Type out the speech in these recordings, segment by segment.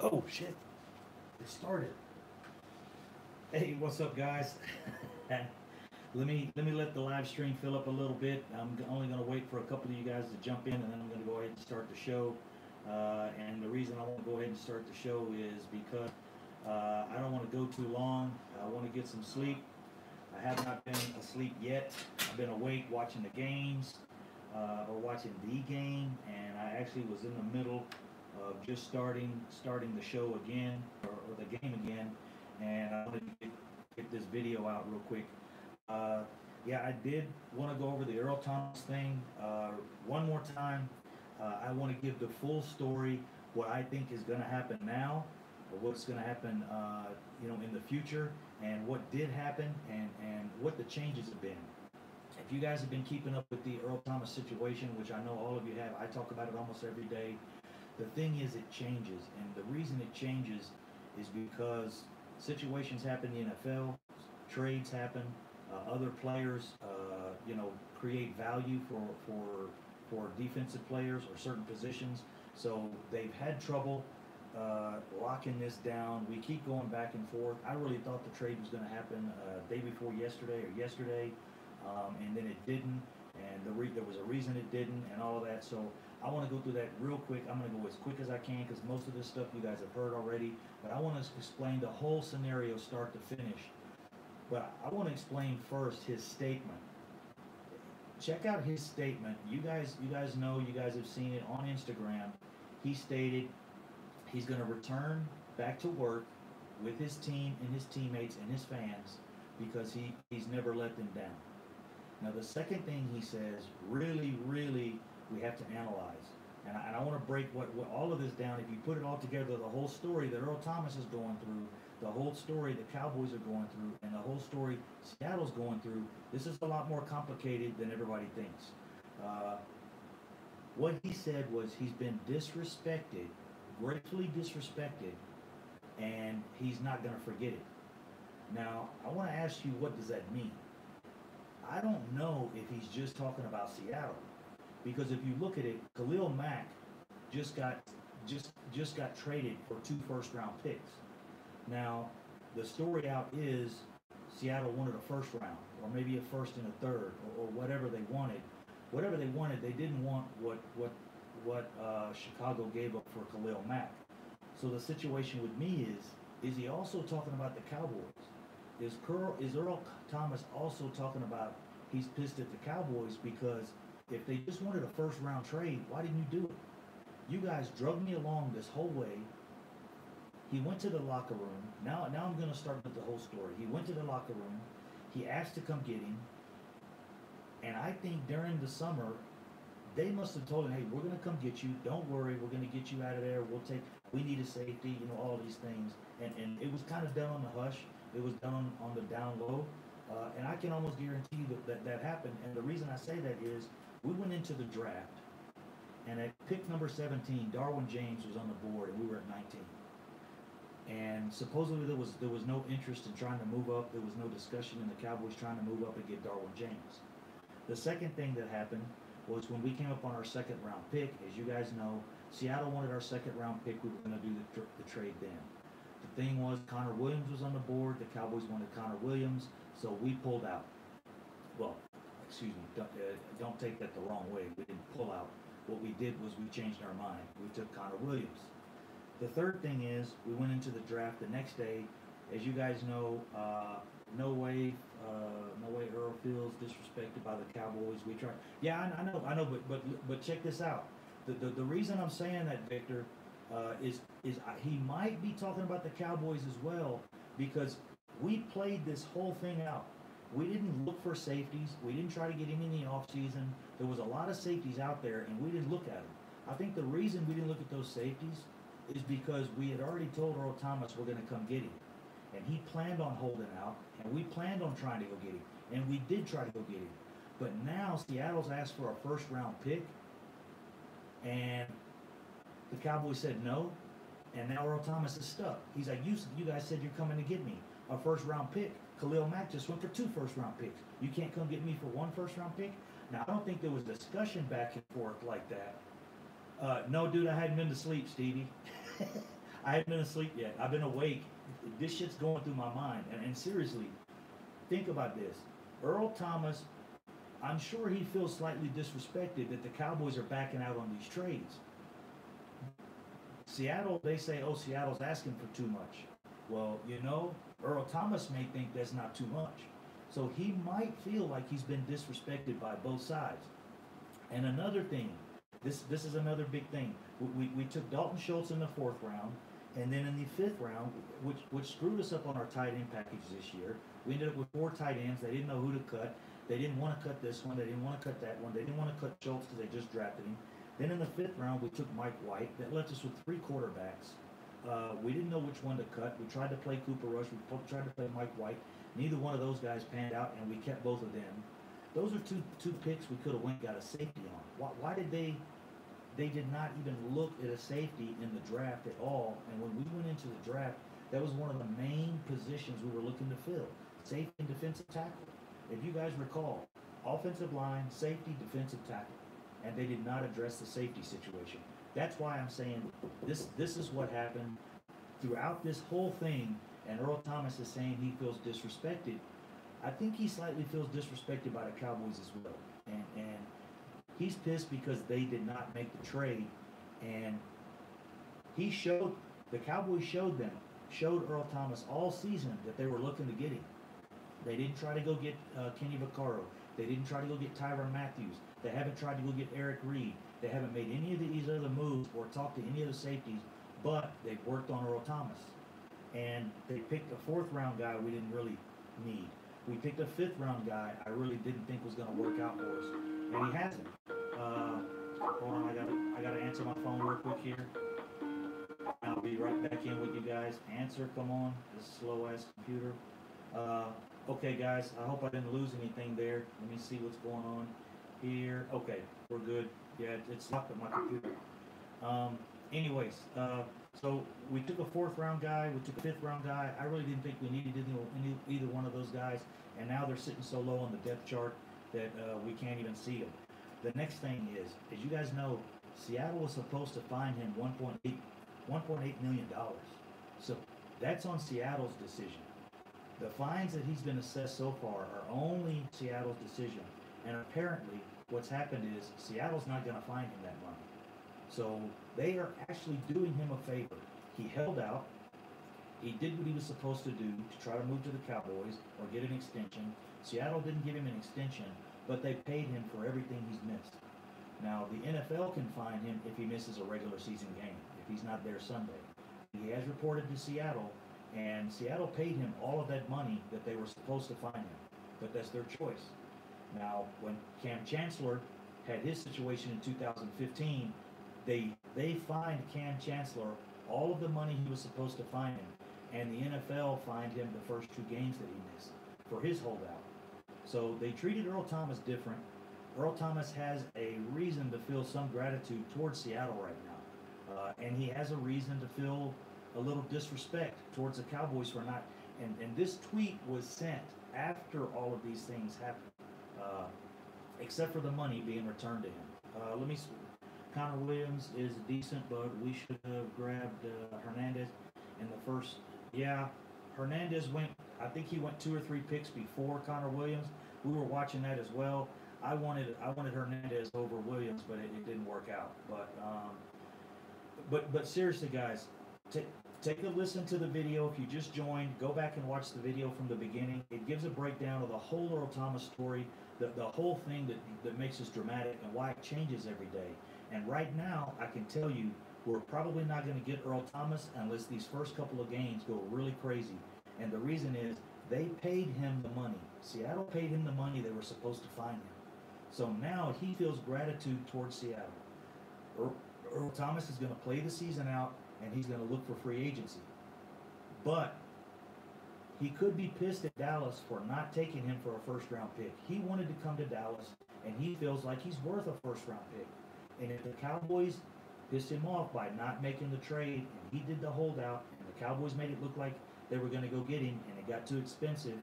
Oh shit! It started. Hey, what's up, guys? Let me let the live stream fill up a little bit. I'm only going to wait for a couple of you guys to jump in, and then I'm going to go ahead and start the show. And the reason I want to go ahead and start the show is because I don't want to go too long. I want to get some sleep. I have not been asleep yet. I've been awake watching the games, or watching the game, and I actually was in the middle of just starting the show again, or the game again, and I wanted to get this video out real quick. Yeah, I did want to go over the Earl Thomas thing one more time. I want to give the full story, what I think is going to happen now, or what's going to happen, in the future, and what did happen, and what the changes have been. If you guys have been keeping up with the Earl Thomas situation, which I know all of you have, I talk about it almost every day. The thing is, it changes, and the reason it changes is because situations happen in the NFL, trades happen, other players, create value for defensive players or certain positions. So they've had trouble locking this down. We keep going back and forth. I really thought the trade was going to happen day before yesterday, and then it didn't. And there was a reason it didn't, and all of that. So I want to go through that real quick. I'm going to go as quick as I can because most of this stuff you guys have heard already. But I want to explain the whole scenario, start to finish. But I want to explain first his statement. Check out his statement. You guys know. You guys have seen it on Instagram. He stated he's going to return back to work with his team and his teammates and his fans because he's never let them down. Now, the second thing he says, really, really, we have to analyze. And I want to break what all of this down. If you put it all together, the whole story that Earl Thomas is going through, the whole story the Cowboys are going through, and the whole story Seattle's going through, this is a lot more complicated than everybody thinks. What he said was he's been disrespected, gratefully disrespected, and he's not going to forget it. Now, I want to ask you, what does that mean? I don't know if he's just talking about Seattle, because if you look at it, Khalil Mack just got traded for 2 first-round picks. Now, the story out is Seattle wanted a first round, or maybe a first and a third, or whatever they wanted. Whatever they wanted, they didn't want what Chicago gave up for Khalil Mack. So the situation with me is he also talking about the Cowboys? Is Earl Thomas also talking about he's pissed at the Cowboys because if they just wanted a first round trade, why didn't you do it? You guys drug me along this whole way. He went to the locker room. Now I'm going to start with the whole story. He went to the locker room. He asked to come get him. And I think during the summer, they must have told him, hey, we're going to come get you. Don't worry. We're going to get you out of there. We need a safety, all these things. And it was kind of done on the hush. It was done on the down low. And I can almost guarantee that happened. And the reason I say that is we went into the draft. And at pick number 17, Darwin James was on the board, and we were at 19. And supposedly there was no interest in trying to move up. There was no discussion in the Cowboys trying to move up and get Darwin James. The second thing that happened was when we came up on our second round pick. As you guys know, Seattle wanted our second round pick. We were going to do the trade then. The thing was, Connor Williams was on the board. The Cowboys wanted Connor Williams, so we pulled out. Well, excuse me, don't take that the wrong way. We didn't pull out. What we did was we changed our mind. We took Connor Williams. The third thing is we went into the draft the next day. As you guys know, no way Earl feels disrespected by the Cowboys. We try. Yeah, I know, but check this out. The reason I'm saying that, Victor, is he might be talking about the Cowboys as well, because we played this whole thing out. We didn't look for safeties. We didn't try to get any in the offseason. There was a lot of safeties out there, and we didn't look at them. I think the reason we didn't look at those safeties is because we had already told Earl Thomas we're going to come get him. And he planned on holding out, and we planned on trying to go get him. And we did try to go get him. But now Seattle's asked for a first-round pick, and the Cowboys said no, and now Earl Thomas is stuck. He's like, you guys said you're coming to get me a first-round pick. Khalil Mack just went for 2 first-round picks. You can't come get me for 1 first-round pick? Now, I don't think there was discussion back and forth like that. No, dude, I hadn't been to sleep, Stevie. I haven't been asleep yet. I've been awake. This shit's going through my mind. And seriously, think about this. Earl Thomas, I'm sure he feels slightly disrespected that the Cowboys are backing out on these trades. Seattle, they say, oh, Seattle's asking for too much. Well, you know, Earl Thomas may think that's not too much. So he might feel like he's been disrespected by both sides. And another thing, this is another big thing. We took Dalton Schultz in the 4th round, and then in the 5th round, which screwed us up on our tight end package this year. We ended up with 4 tight ends. They didn't know who to cut. They didn't want to cut this one. They didn't want to cut that one. They didn't want to cut Schultz because they just drafted him. Then in the 5th round, we took Mike White. That left us with 3 quarterbacks. We didn't know which one to cut. We tried to play Cooper Rush. We tried to play Mike White. Neither one of those guys panned out, and we kept both of them. Those are two picks we could have went and got a safety on. Why did they did not even look at a safety in the draft at all? And when we went into the draft, that was one of the main positions we were looking to fill. Safety and defensive tackle. If you guys recall, offensive line, safety, defensive tackle. And they did not address the safety situation. That's why I'm saying this is what happened throughout this whole thing, and Earl Thomas is saying he feels disrespected. I think he slightly feels disrespected by the Cowboys as well. And he's pissed because they did not make the trade, and the Cowboys showed Earl Thomas all season that they were looking to get him. They didn't try to go get Kenny Vaccaro. They didn't try to go get Tyrann Matthews. They haven't tried to go get Eric Reed. They haven't made any of these other moves or talked to any of the safeties, but they've worked on Earl Thomas. And they picked a 4th round guy we didn't really need. We picked a 5th round guy I really didn't think was going to work out for us, and he hasn't. Hold on, I gotta answer my phone real quick here. I'll be right back in with you guys. Answer, come on, this slow ass computer. Okay, guys, I hope I didn't lose anything there. Let me see what's going on here. Okay, we're good. Yeah, it's locked at my computer. Anyways, so we took a 4th round guy, we took a 5th round guy. I really didn't think we needed either one of those guys, and now they're sitting so low on the depth chart that we can't even see them. The next thing is, as you guys know, Seattle was supposed to fine him $1.8 million. So that's on Seattle's decision. The fines that he's been assessed so far are only Seattle's decision, and apparently what's happened is Seattle's not going to fine him that money. So they are actually doing him a favor. He held out. He did what he was supposed to do to try to move to the Cowboys or get an extension. Seattle didn't give him an extension, but they paid him for everything he's missed. Now, the NFL can fine him if he misses a regular season game, if he's not there Sunday. He has reported to Seattle, and Seattle paid him all of that money that they were supposed to fine him, but that's their choice. Now, when Cam Chancellor had his situation in 2015, they fined Cam Chancellor all of the money he was supposed to fine him, and the NFL fined him the first 2 games that he missed for his holdout. So they treated Earl Thomas different. Earl Thomas has a reason to feel some gratitude towards Seattle right now, and he has a reason to feel a little disrespect towards the Cowboys for not. And this tweet was sent after all of these things happened, except for the money being returned to him. Let me see. Connor Williams is decent, but we should have grabbed Hernandez in the first. Yeah, Hernandez went. I think he went 2 or 3 picks before Connor Williams. We were watching that as well. I wanted Hernandez over Williams, but it didn't work out. But seriously, guys, take a listen to the video. If you just joined, go back and watch the video from the beginning. It gives a breakdown of the whole Earl Thomas story, the whole thing that makes us dramatic and why it changes every day. And right now, I can tell you, we're probably not going to get Earl Thomas unless these first couple of games go really crazy. And the reason is they paid him the money. Seattle paid him the money they were supposed to fine him. So now he feels gratitude towards Seattle. Earl Thomas is going to play the season out, and he's going to look for free agency. But he could be pissed at Dallas for not taking him for a first-round pick. He wanted to come to Dallas, and he feels like he's worth a first-round pick. And if the Cowboys pissed him off by not making the trade, and he did the holdout, and the Cowboys made it look like they were going to go get him, and it got too expensive,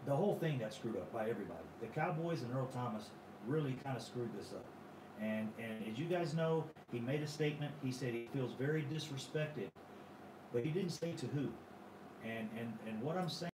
the whole thing got screwed up by everybody. The Cowboys and Earl Thomas really kind of screwed this up. And as you guys know, he made a statement. He said he feels very disrespected, but he didn't say to who. And what I'm saying